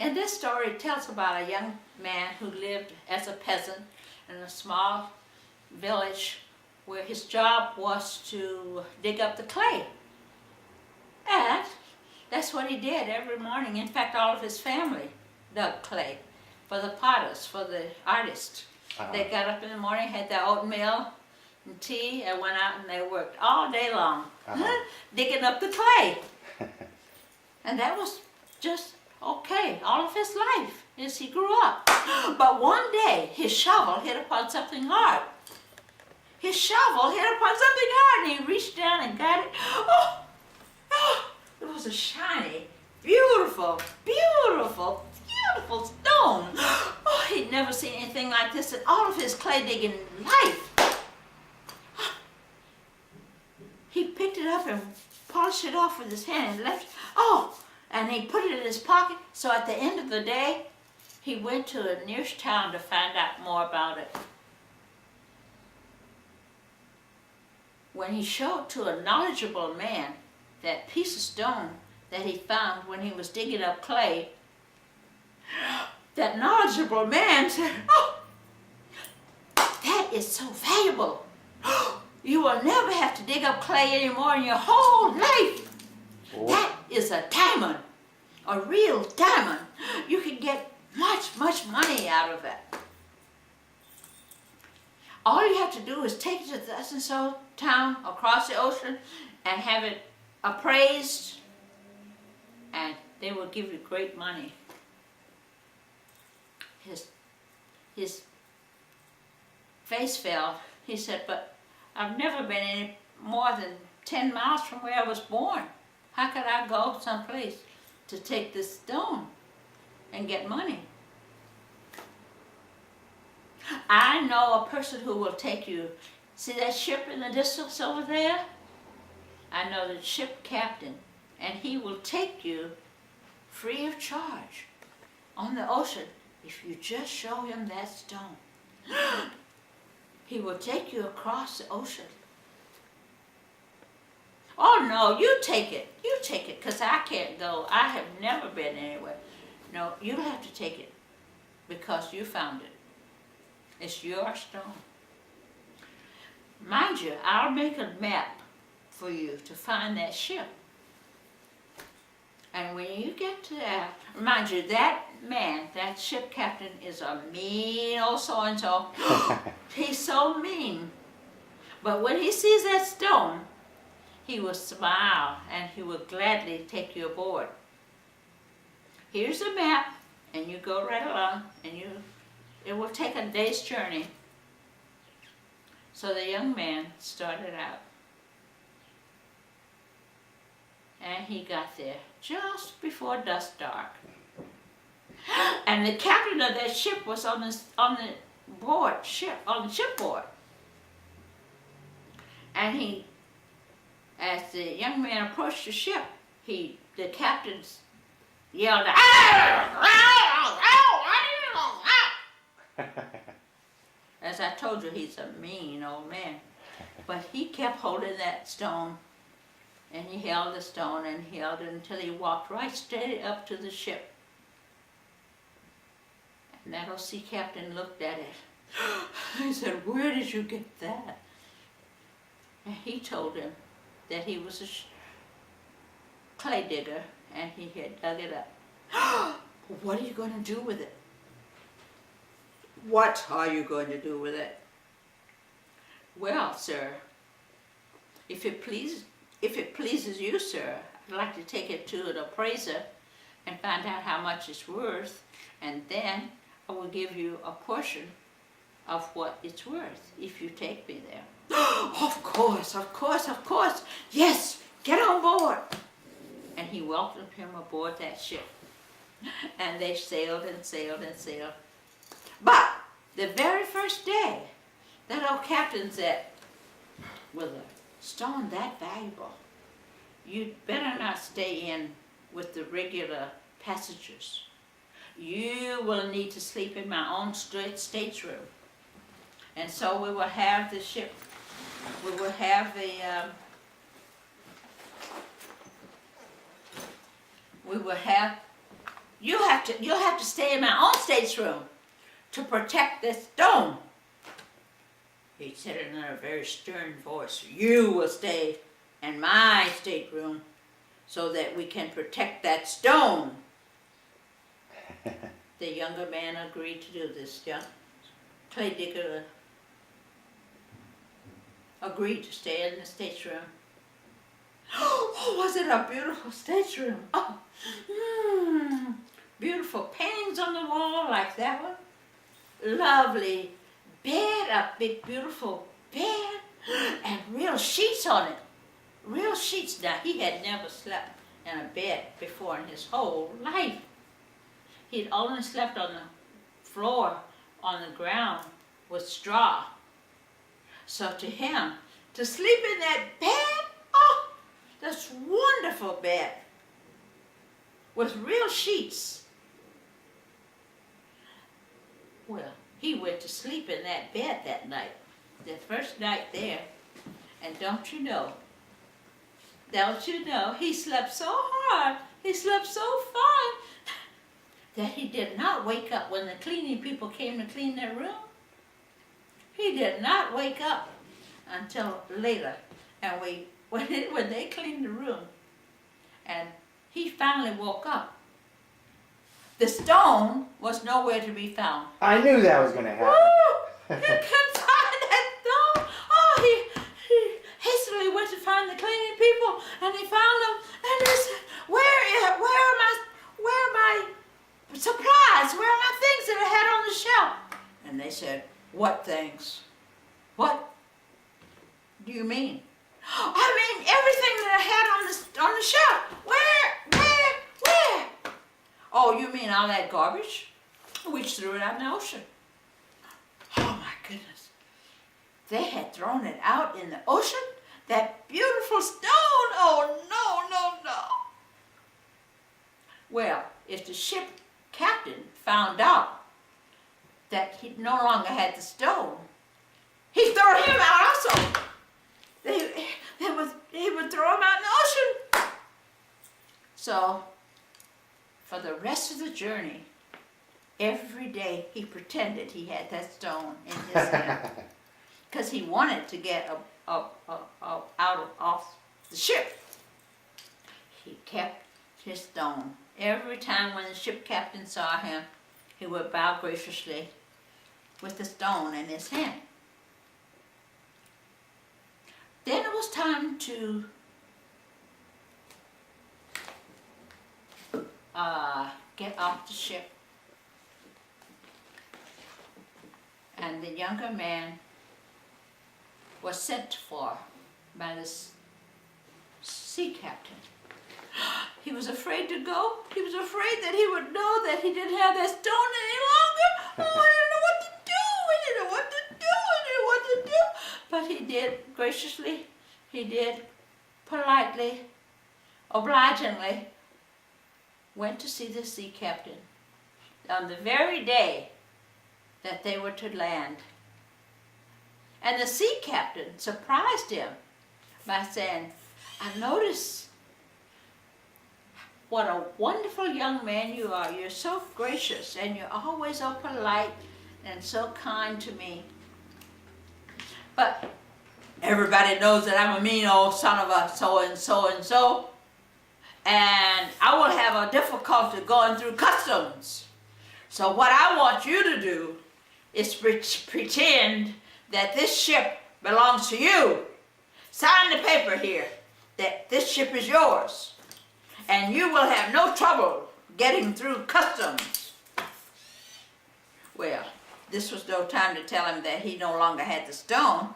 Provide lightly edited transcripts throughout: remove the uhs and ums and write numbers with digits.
And this story tells about a young man who lived as a peasant in a small village where his job was to dig up the clay. And that's what he did every morning. In fact, all of his family dug clay for the potters, for the artists. They got up in the morning, had their oatmeal and tea, and went out and they worked all day long, digging up the clay. And that was just okay all of his life as he grew up. But one day, his shovel hit upon something hard. His shovel hit upon something hard, and he reached down and got it. It was a shiny, beautiful, beautiful, beautiful stone. Oh, he'd never seen anything like this in all of his clay digging life. He picked it up and polished it off with his hand and left. And he put it in his pocket. So at the end of the day, he went to the nearest town to find out more about it. When he showed to a knowledgeable man that piece of stone that he found when he was digging up clay, that knowledgeable man said, "Oh, that is so valuable. You will never have to dig up clay anymore in your whole life. That is a diamond, a real diamond. You can get much, much money out of it. All you have to do is take it to this and so town across the ocean and have it appraised, and they will give you great money." His face fell. He said, "But I've never been any more than 10 miles from where I was born. How could I go someplace to take this stone and get money?" "I know a person who will take you. See that ship in the distance over there? I know the ship captain, and he will take you free of charge on the ocean if you just show him that stone. He will take you across the ocean." "Oh no, you take it, because I can't go. I have never been anywhere." "No, you have to take it because you found it. It's your stone. Mind you, I'll make a map for you to find that ship. And when you get to that, mind you, that man, that ship captain is a mean old so-and-so. He's so mean. But when he sees that stone, he will smile and he will gladly take you aboard. Here's the map, and you go right along, and it will take a day's journey." So the young man started out. And he got there just before dusk dark. And the captain of that ship was on the shipboard. And as the young man approached the ship, the captain yelled, As I told you, he's a mean old man. But he kept holding that stone, and he held the stone and held it until he walked right straight up to the ship. And that old sea captain looked at it. He said, "Where did you get that?" And he told him that he was a clay digger and he had dug it up. "What are you going to do with it?" "What are you going to do with it?" "Well, sir, if it pleases you, sir, I'd like to take it to an appraiser and find out how much it's worth, and then I will give you a portion of what it's worth if you take me there." Of course, of course, of course. "Yes, get on board." And he welcomed him aboard that ship. And they sailed and sailed and sailed. But the very first day, that old captain said, "With a stone that valuable, you'd better not stay in with the regular passengers. You will need to sleep in my own stateroom. And so we will have the ship, we will have you'll have to stay in my own stateroom to protect this stone. He said it in a very stern voice. You will stay in my stateroom so that we can protect that stone. The younger man agreed to do this. Clay digger agreed to stay in the stateroom. Oh, was it a beautiful stateroom? Oh, beautiful paintings on the wall like that one. Lovely bed, a big beautiful bed, and real sheets on it. Real sheets. Now, he had never slept in a bed before in his whole life. He'd only slept on the floor, on the ground, with straw. So to him, to sleep in that bed, oh, this wonderful bed, with real sheets. Well, he went to sleep in that bed that night, the first night there, and don't you know, he slept so hard, he slept so fine, that he did not wake up when the cleaning people came to clean their room. He did not wake up until later, and when they cleaned the room, and he finally woke up. The stone was nowhere to be found. I knew that was going to happen. Woo! He couldn't find that stone. Oh, he hastily went to find the cleaning people, and he found them, and he said, where are my supplies? Where are my things that I had on the shelf? And they said, what things? What do you mean? I mean everything that I had on the shelf. Where? Oh, you mean all that garbage? We threw it out in the ocean. Oh my goodness. They had thrown it out in the ocean? That beautiful stone? Oh no. Well, if the ship captain found out that he no longer had the stone, he'd throw him out also. He would throw him out in the ocean. So, for the rest of the journey, every day he pretended he had that stone in his hand. Because he wanted to get off the ship. He kept his stone. Every time when the ship captain saw him, he would bow graciously with the stone in his hand. Then it was time to get off the ship. And the younger man was sent for by the sea captain. He was afraid to go. He was afraid that he would know that he didn't have that stone any longer. Oh, I didn't know what to do. But he did graciously, he did politely, obligingly, went to see the sea captain on the very day that they were to land. And the sea captain surprised him by saying, I notice what a wonderful young man you are. You're so gracious and you're always so polite and so kind to me. But everybody knows that I'm a mean old son of a so-and-so, and I will have a difficulty going through customs. So what I want you to do is pretend that this ship belongs to you. Sign the paper here that this ship is yours, and you will have no trouble getting through customs. Well, this was no time to tell him that he no longer had the stone.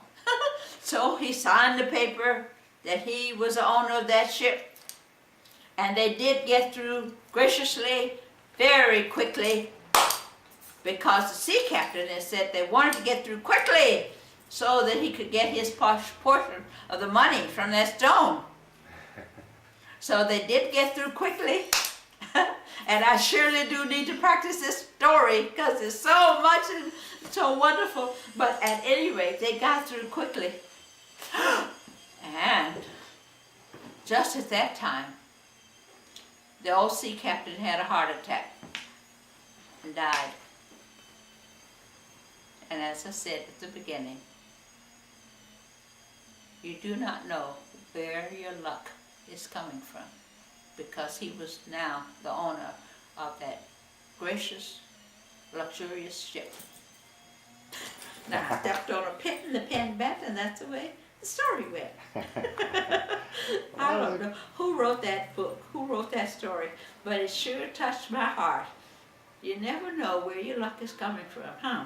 So he signed the paper that he was the owner of that ship. And they did get through graciously, very quickly, because the sea captain had said they wanted to get through quickly so that he could get his portion of the money from that stone. So they did get through quickly. And I surely do need to practice this story because it's so much and so wonderful. But at any rate, they got through quickly. And just at that time, the old sea captain had a heart attack. and died. And as I said at the beginning, you do not know where your luck is coming from, because he was now the owner of that gracious, luxurious ship. Now I stepped on a pin and the pen bent, and that's the way the story went. I don't know who wrote that book, who wrote that story, but it sure touched my heart. You never know where your luck is coming from, huh?